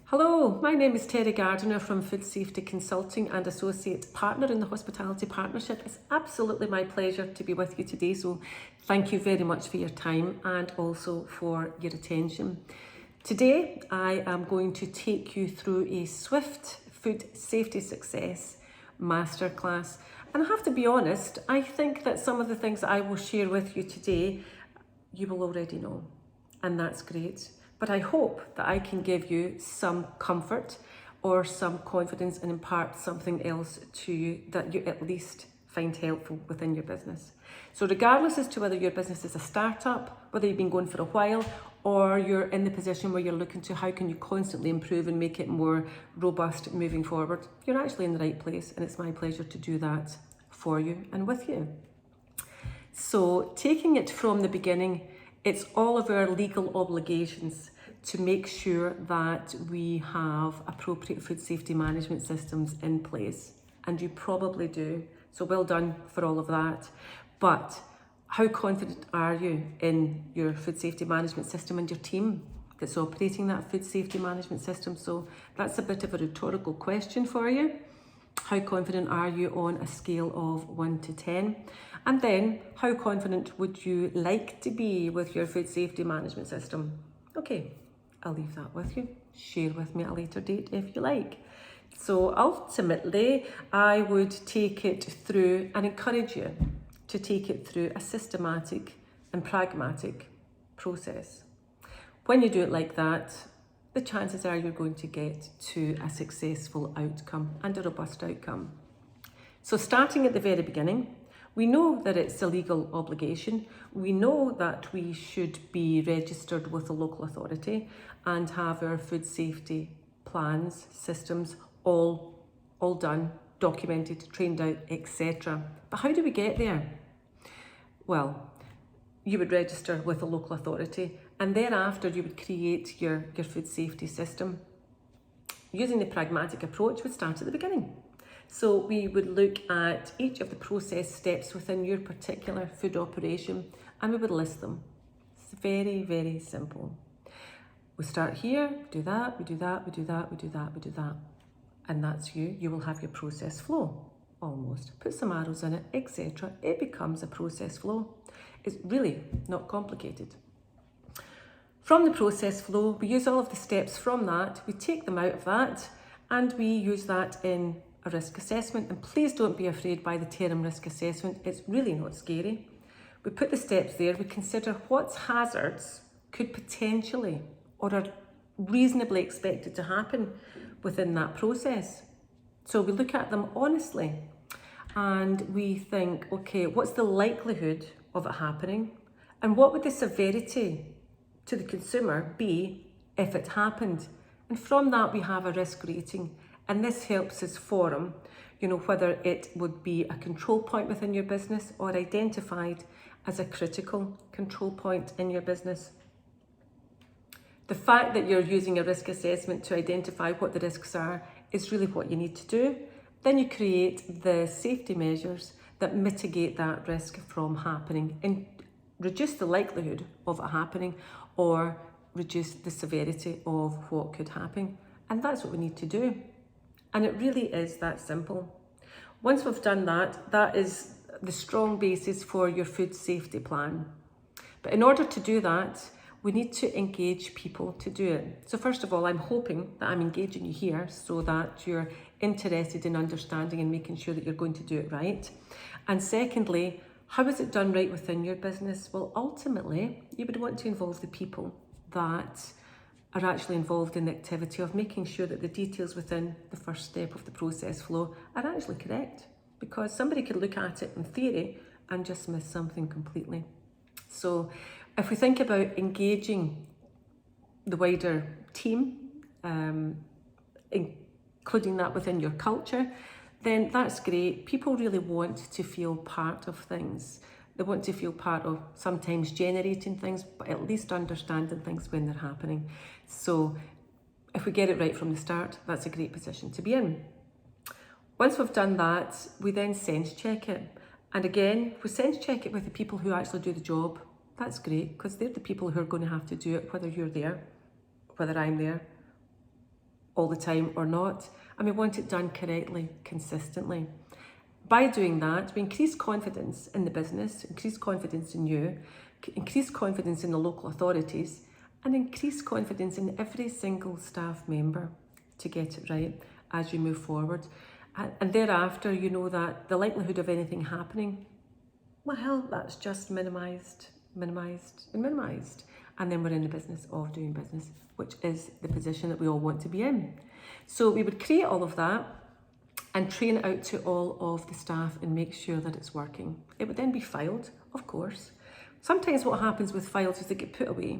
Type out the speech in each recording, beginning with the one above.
Hello, my name is Teri Gardiner from Food Safety Consulting and Associate Partner in the Hospitality Partnership. It's absolutely my pleasure to be with you today, so thank you very much for your time and also for your attention. Today I am going to take you through a Swift Food Safety Success Masterclass. And I have to be honest, I think that some of the things that I will share with you today, you will already know, and that's great. But I hope that I can give you some comfort or some confidence and impart something else to you that you at least find helpful within your business. So regardless as to whether your business is a startup, whether you've been going for a while, or you're in the position where you're looking to how can you constantly improve and make it more robust moving forward, you're actually in the right place, and it's my pleasure to do that for you and with you. So taking it from the beginning, it's all of our legal obligations to make sure that we have appropriate food safety management systems in place. And you probably do. So well done for all of that. But how confident are you in your food safety management system and your team that's operating that food safety management system? So that's a bit of a rhetorical question for you. How confident are you on a scale of 1 to 10? And then, how confident would you like to be with your food safety management system? Okay, I'll leave that with you. Share with me at a later date if you like. So ultimately, I would take it through and encourage you to take it through a systematic and pragmatic process. When you do it like that, the chances are you're going to get to a successful outcome and a robust outcome. So starting at the very beginning, we know that it's a legal obligation. We know that we should be registered with a local authority and have our food safety plans, systems all done, documented, trained out, etc. But how do we get there? Well, you would register with a local authority, and thereafter you would create your food safety system. Using the pragmatic approach, we'd start at the beginning. So we would look at each of the process steps within your particular food operation, and we would list them. It's very, very simple. We start here, we do that, we do that, we do that, we do that, we do that. And that's you. You will have your process flow, almost. Put some arrows in it, etc. It becomes a process flow. It's really not complicated. From the process flow, we use all of the steps from that, we take them out of that, and we use that in a risk assessment. And please don't be afraid by the term risk assessment. It's really not scary. We put the steps there, we consider what hazards could potentially or are reasonably expected to happen within that process. So we look at them honestly and we think, okay, what's the likelihood of it happening? And what would the severity to the consumer be if it happened? And from that we have a risk rating, and this helps us form, whether it would be a control point within your business or identified as a critical control point in your business. The fact that you're using a risk assessment to identify what the risks are is really what you need to do. Then you create the safety measures that mitigate that risk from happening and reduce the likelihood of it happening or reduce the severity of what could happen. And that's what we need to do. And it really is that simple. Once we've done that, that is the strong basis for your food safety plan. But in order to do that, we need to engage people to do it. So first of all, I'm hoping that I'm engaging you here so that you're interested in understanding and making sure that you're going to do it right. And secondly, how is it done right within your business? Well, ultimately, you would want to involve the people that are actually involved in the activity of making sure that the details within the first step of the process flow are actually correct. Because somebody could look at it in theory and just miss something completely. So if we think about engaging the wider team, including that within your culture, then that's great. People really want to feel part of things. They want to feel part of sometimes generating things, but at least understanding things when they're happening. So if we get it right from the start, that's a great position to be in. Once we've done that, we then sense check it. And again, we sense check it with the people who actually do the job. That's great, because they're the people who are going to have to do it, whether you're there, whether I'm there, all the time or not, and we want it done correctly, consistently. By doing that, we increase confidence in the business, increase confidence in you, increase confidence in the local authorities, and increase confidence in every single staff member to get it right as you move forward. And thereafter, you know that the likelihood of anything happening, well, that's just minimised, minimised, and minimised. And then we're in the business of doing business, which is the position that we all want to be in. So we would create all of that and train it out to all of the staff and make sure that it's working. It would then be filed, of course. Sometimes what happens with files is they get put away,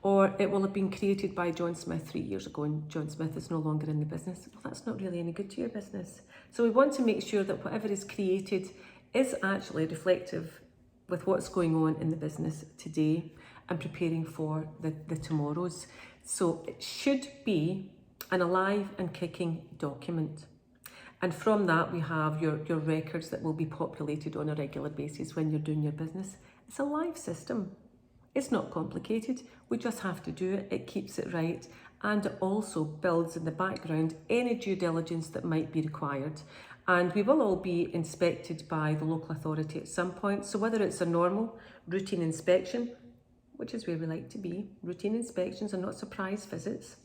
or it will have been created by John Smith 3 years ago and John Smith is no longer in the business. Well, that's not really any good to your business. So we want to make sure that whatever is created is actually reflective with what's going on in the business today and preparing for the tomorrows. So it should be an alive and kicking document. And from that, we have your records that will be populated on a regular basis when you're doing your business. It's a live system. It's not complicated. We just have to do it. It keeps it right. And it also builds in the background any due diligence that might be required. And we will all be inspected by the local authority at some point. So whether it's a normal routine inspection, which is where we like to be, routine inspections and not surprise visits,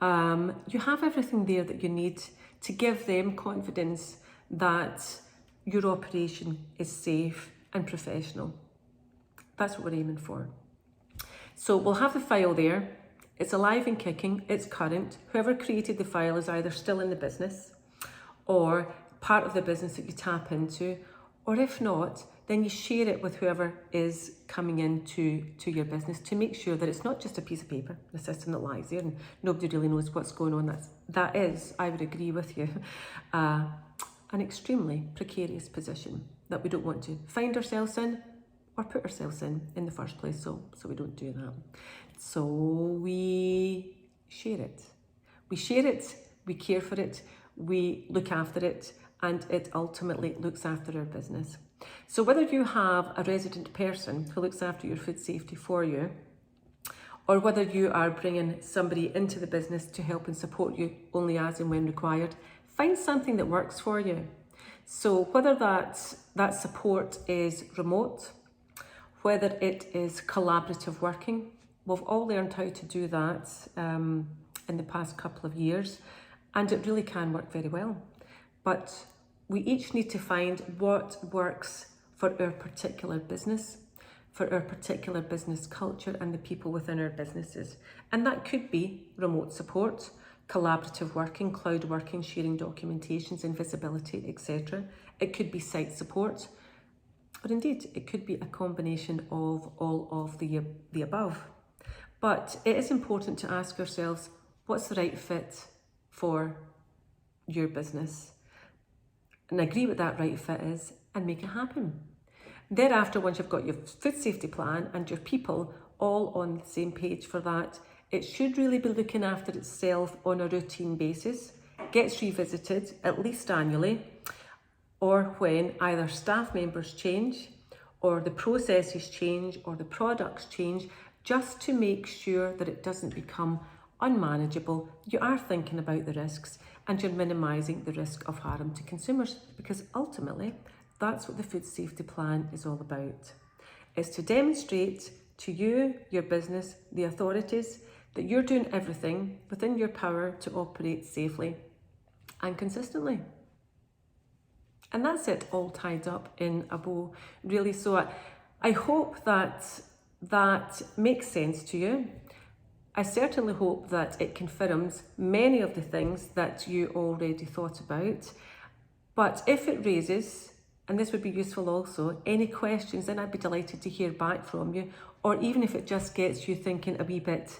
you have everything there that you need to give them confidence that your operation is safe and professional. That's what we're aiming for. So we'll have the file there. It's alive and kicking, it's current. Whoever created the file is either still in the business or part of the business that you tap into, or if not, then you share it with whoever is coming into your business to make sure that it's not just a piece of paper, the system that lies there and nobody really knows what's going on. That is, I would agree with you, an extremely precarious position that we don't want to find ourselves in or put ourselves in the first place, so we don't do that. So we share it. We share it, we care for it, we look after it, and it ultimately looks after our business. So whether you have a resident person who looks after your food safety for you, or whether you are bringing somebody into the business to help and support you only as and when required, find something that works for you. So whether that support is remote, whether it is collaborative working, we've all learned how to do that in the past couple of years, and it really can work very well. But we each need to find what works for our particular business, for our particular business culture and the people within our businesses. And that could be remote support, collaborative working, cloud working, sharing documentations, invisibility, etc. It could be site support, or indeed it could be a combination of all of the above. But it is important to ask ourselves, what's the right fit for your business? And agree what that right fit is and make it happen. Thereafter, once you've got your food safety plan and your people all on the same page for that, it should really be looking after itself on a routine basis, gets revisited at least annually, or when either staff members change, or the processes change, or the products change, just to make sure that it doesn't become unmanageable. You are thinking about the risks and you're minimising the risk of harm to consumers, because ultimately that's what the food safety plan is all about. It's to demonstrate to you, your business, the authorities, that you're doing everything within your power to operate safely and consistently. And that's it, all tied up in a bow, really. So I hope that makes sense to you. I certainly hope that it confirms many of the things that you already thought about. But if it raises, and this would be useful also, any questions, then I'd be delighted to hear back from you. Or even if it just gets you thinking a wee bit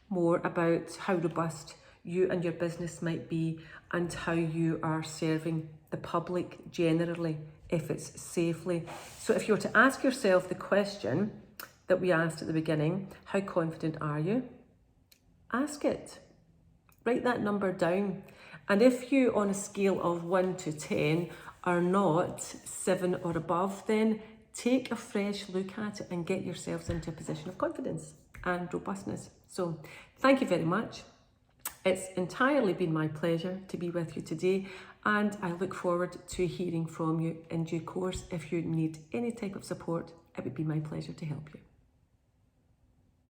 more about how robust you and your business might be and how you are serving the public generally, if it's safely. So if you were to ask yourself the question that we asked at the beginning, how confident are you? Ask it. Write that number down. And if you, on a scale of 1 to 10, are not 7 or above, then take a fresh look at it and get yourselves into a position of confidence and robustness. So thank you very much. It's entirely been my pleasure to be with you today, and I look forward to hearing from you in due course. If you need any type of support, it would be my pleasure to help you.